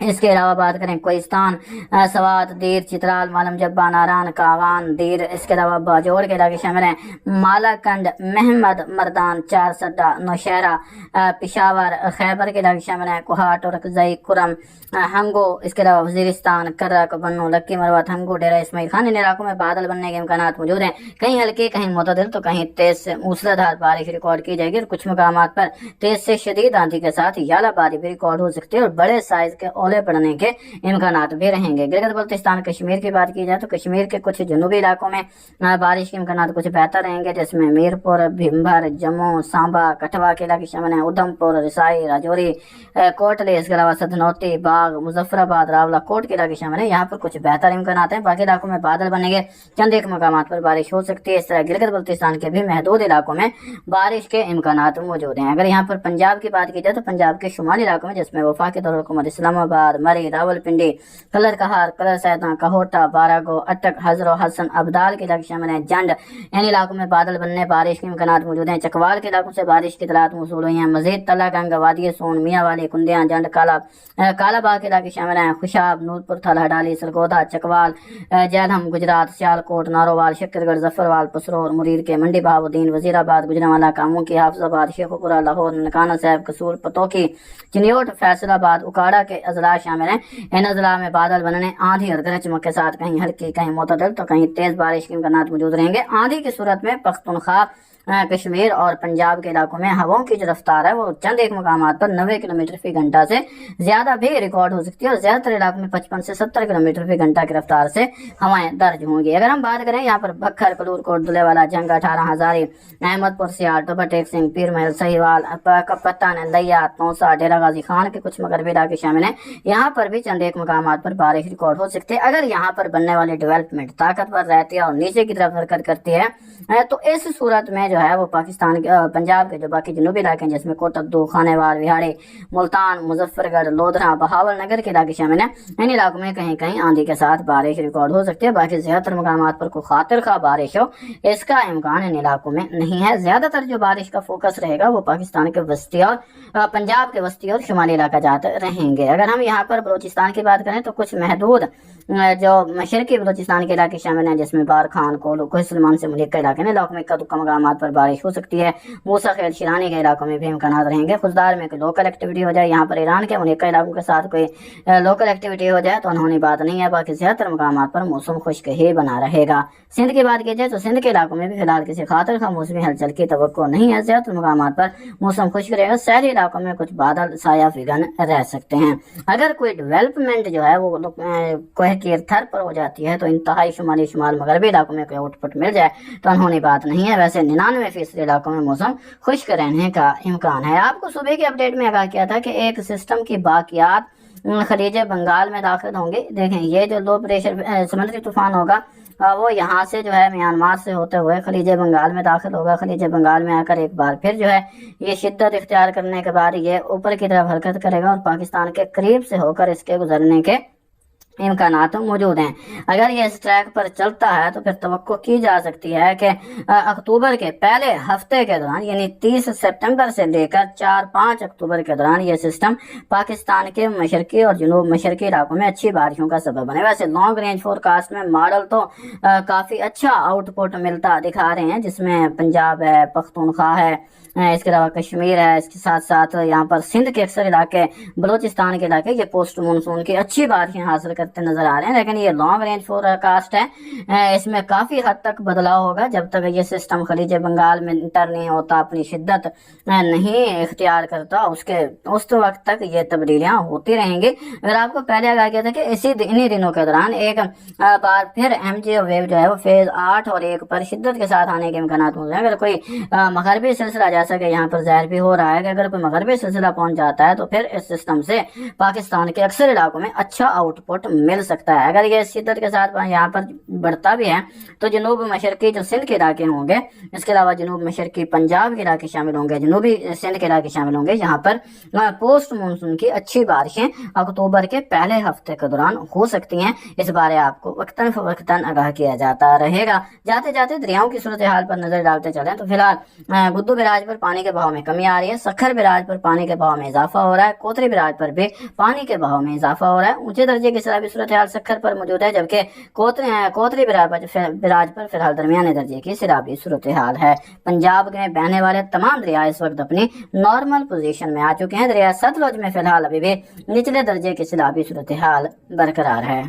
اس کے علاوہ بات کریں کوہستان، سوات، دیر، چترال، معلم جبہ، ناران، کاغان، دیر، اس کے علاوہ باجوڑ کے علاقے شامل ہیں، مالا کنڈ، محمد مردان، چار سڈا، نوشہرہ، پشاور، خیبر کے علاقے شامل ہیں، کوہاٹ، اورکزئی، کرم، ہنگو، اس کے علاوہ وزیرستان، کرک، بنو، لکی مروت، ہنگو، ڈیرہ اسماعیل خان، ان علاقوں میں بادل بننے کے امکانات موجود ہیں، کہیں ہلکی، کہیں معتدل تو کہیں تیز سے موسلادھار بارش ریکارڈ کی جائے گی، اور کچھ مقامات پر تیز سے شدید آندھی کے ساتھ یالہ باری بھی ریکارڈ ہو سکتی ہے، اور بڑے سائز کے اولے پڑنے کے امکانات بھی رہیں گے۔ گلگت بلتستان کشمیر کی بات کی جائے تو کشمیر کے کچھ جنوبی علاقوں میں بارش کے امکانات کچھ بہتر رہیں گے، جس میں میرپور، بھمبر، جموں، سانبا، کٹھوا کے علاقے شامل ہیں، ادھم پور، رسائی، راجوری، کوٹلی، اس کے علاوہ سدنوتی، باغ، مظفر آباد، راولہ کوٹ کے علاقے شامل ہیں، یہاں پر کچھ بہتر امکانات ہیں، باقی علاقوں میں بادل بنیں گے، چند ایک مقامات پر بارش ہو سکتی ہے۔ اس طرح گلگت بلتستان کے بھی محدود علاقوں میں بارش کے امکانات موجود ہیں۔ اگر یہاں پر پنجاب کی بات کی جائے تو پنجاب کے شمالی علاقوں میں، جس میں وفاقی دارالحکومت اسلام آباد، مری، راول پنڈی، کلر کہار، کلر سیداں، کہوٹہ، باراگو، اٹک، حضر و حسن، ابدال کے علاقے شامل ہیں، جنڈ، ان علاقوں میں بادل بننے، بارش کے امکانات موجود ہیں۔ چکوال کے علاقوں سے بارش کی اطلاعات موصول ہوئی ہیں۔ مزید تلہ گنگ، وادی سون، میاں والی، کندیاں، جنڈ، کالا باغ کے علاقے شامل ہیں، خوشاب، نورپور، تھل، ہڈالی، سرگودا، چکوال، جہلم، گجرات، سیالکوٹ، نارووال، شکرگڑھ، ظفروال، پسرور، مریر کے، منڈی بہاؤالدین، وزیرآباد، گجرانوالہ، کاموں کی، حافظ آباد، شیخوپورہ، لاہور، ننکانہ صاحب، قصور، پتوکی، چنیوٹ، فیصل آباد، اکاڑا کے اضلاع شامل ہیں۔ ان اضلاع میں بادل بننے، آندھی اور گرج چمک کے ساتھ کہیں ہلکی، کہیں معتدل تو کہیں تیز بارش کے امکانات موجود رہیں گے۔ آندھی کی صورت میں پختونخوا، کشمیر اور پنجاب کے علاقوں میں ہواؤں کی جو رفتار ہے وہ چند ایک مقامات پر 90 کلومیٹر فی گھنٹہ سے زیادہ بھی ریکارڈ ہو سکتی ہے، اور زیادہ تر علاقوں میں 55 سے 70 کلومیٹر فی گھنٹہ کی رفتار سے ہوائیں درج ہوں گی۔ اگر ہم بات کریں یہاں پر بکھر، کلور کوٹ، دلے والا، جنگ، 18 ہزاری، احمد پور، سیال، ٹوبہ ٹیک سنگھ، پیر محل، سہیوال، پتن، لیا، تونسا، ڈیرہ غازی خان کے کچھ مغربی علاقے شامل ہیں، یہاں پر بھی چند ایک مقامات پر بارش ریکارڈ ہو سکتی ہے۔ اگر یہاں پر بننے والی ڈیولپمنٹ طاقتور رہتی ہے اور نیچے کی طرف حرکت کرتی ہے تو اس صورت میں جو ہے وہ پاکستان پنجاب کے جو باقی جنوبی علاقے ہیں، جس میں کوٹدو، خانیوال، وہاڑی، ملتان، مظفر گڑھ، لودھرا، بہاول نگر کے علاقے شامل ہیں، ان علاقوں میں کہیں کہیں آندھی کے ساتھ بارش ریکارڈ ہو سکتی ہے۔ باقی زیادہ تر مقامات پر کوئی خاطر خواہ بارش ہو اس کا امکان ان علاقوں میں نہیں ہے۔ زیادہ تر جو بارش کا فوکس رہے گا وہ پاکستان کے وسطی اور پنجاب کے وسطی اور شمالی علاقہ جات رہیں گے۔ اگر ہم یہاں پر بلوچستان کی بات کریں تو کچھ محدود جو مشرقی بلوچستان کے علاقے شامل ہیں، جس میں بارکھان، کولو، کوہ سلمان سے ملک کے علاقے ہیں، علاقوں میں اکا دکا مقامات پر بارش ہو سکتی ہے۔ موسیٰ خیل، شیرانی کے علاقوں میں بھی امکانات رہیں گے۔ خضدار میں کوئی لوکل ایکٹیویٹی ہو جائے، یہاں پر ایران کے ملکہ علاقوں کے ساتھ کوئی لوکل ایکٹیویٹی ہو جائے تو انہوں بات نہیں ہے، باقی زیادہ تر مقامات پر موسم خشک ہی بنا رہے گا۔ سندھ کی بات کی جائے تو سندھ کے علاقوں میں بھی فی الحال کسی خاطر خواہ موسمی ہلچل کی توقع نہیں ہے، زیادہ تر مقامات پر موسم خشک رہے گا۔ شہری علاقوں میں کچھ بادل سایہ فگن رہ سکتے ہیں۔ اگر کوئی ڈیولپمنٹ جو ہے وہ کوہ کی تھر پر ہو جاتی ہے تو انتہائی شمالی شمال مغربی علاقوں میں کوئی آؤٹ پٹ مل جائے تو انہوں بات نہیں ہے۔ ویسے 99% علاقوں میں موسم خشک رہنے کا امکان ہے۔ آپ کو صبح کے اپڈیٹ میں آگاہ کیا تھا کہ ایک سسٹم کی باقیات خلیج بنگال میں داخل ہوں گے۔ دیکھیں یہ جو لو پریشر سمندری طوفان ہوگا وہ یہاں سے جو ہے میانمار سے ہوتے ہوئے خلیج بنگال میں داخل ہوگا۔ خلیج بنگال میں آ کر ایک بار پھر جو ہے یہ شدت اختیار کرنے کے بعد یہ اوپر کی طرف حرکت کرے گا اور پاکستان کے قریب سے ہو کر اس کے گزرنے کے امکانات موجود ہیں۔ اگر یہ اس ٹریک پر چلتا ہے تو پھر توقع کی جا سکتی ہے کہ اکتوبر کے پہلے ہفتے کے دوران یعنی 30 سپٹمبر سے لے کر 4-5 اکتوبر کے دوران یہ سسٹم پاکستان کے مشرقی اور جنوب مشرقی علاقوں میں اچھی بارشوں کا سبب بنے۔ ویسے لانگ رینج فورکاسٹ میں ماڈل تو کافی اچھا آؤٹ پٹ ملتا دکھا رہے ہیں، جس میں پنجاب ہے، پختونخوا ہے، اس کے علاوہ کشمیر ہے، اس کے ساتھ ساتھ یہاں پر سندھ کے اکثر علاقے، بلوچستان کے علاقے یہ پوسٹ مونسون کی اچھی بارشیں حاصل کرتے نظر آ رہے ہیں۔ لیکن یہ لانگ رینج فور کاسٹ ہے، اس میں کافی حد تک بدلاؤ ہوگا جب تک یہ سسٹم خلیج بنگال میں انٹر نہیں ہوتا، اپنی شدت نہیں اختیار کرتا، اس وقت تک یہ تبدیلیاں ہوتی رہیں گی۔ اگر آپ کو پہلے آگاہ کیا تھا کہ انہی دنوں کے دوران ایک بار پھر ایم جی ویو جو ہے وہ فیز 8 اور 1 پر شدت کے ساتھ آنے کے امکانات موجود ہیں۔ اگر کوئی مغربی سلسلہ جیسا کہ یہاں پر ظاہر بھی ہو رہا ہے کہ اگر کوئی مغربی سلسلہ پہنچ جاتا ہے تو پھر اس سسٹم سے پاکستان کے اکثر علاقوں میں اچھا آؤٹ پٹ مل سکتا ہے۔ اگر یہ شدت کے ساتھ یہاں پر بڑھتا بھی ہے تو جنوب مشرقی جو سندھ کے علاقے ہوں گے، اس کے علاوہ جنوب مشرقی پنجاب کے علاقے شامل ہوں گے، جنوبی سندھ کے علاقے شامل ہوں گے، یہاں پر پوسٹ مونسون کی اچھی بارشیں اکتوبر کے پہلے ہفتے کے دوران ہو سکتی ہیں۔ اس بارے آپ کو وقتاً فوقتاً آگاہ کیا جاتا رہے گا۔ جاتے جاتے دریاؤں کی صورتحال پر نظر ڈالتے چلیں تو فی الحال گدو براج پر پانی کے بہاؤ میں کمی آ رہی ہے، سکھر براج پر پانی کے بہاؤ میں اضافہ ہو رہا ہے، کوتری براج پر بھی پانی کے بہاؤ میں اضافہ ہو رہا ہے۔ اونچے درجے کی سیلابی صورتحال سکھر پر موجود ہے، جبکہ کوتری براج پر فی الحال درمیانے درجے کی سیلابی صورتحال ہے۔ پنجاب میں بہنے والے تمام دریا اس وقت اپنی نارمل پوزیشن میں آ چکے ہیں۔ دریا ستلج میں فی الحال ابھی بھی نچلے درجے کی سیلابی صورتحال برقرار ہے۔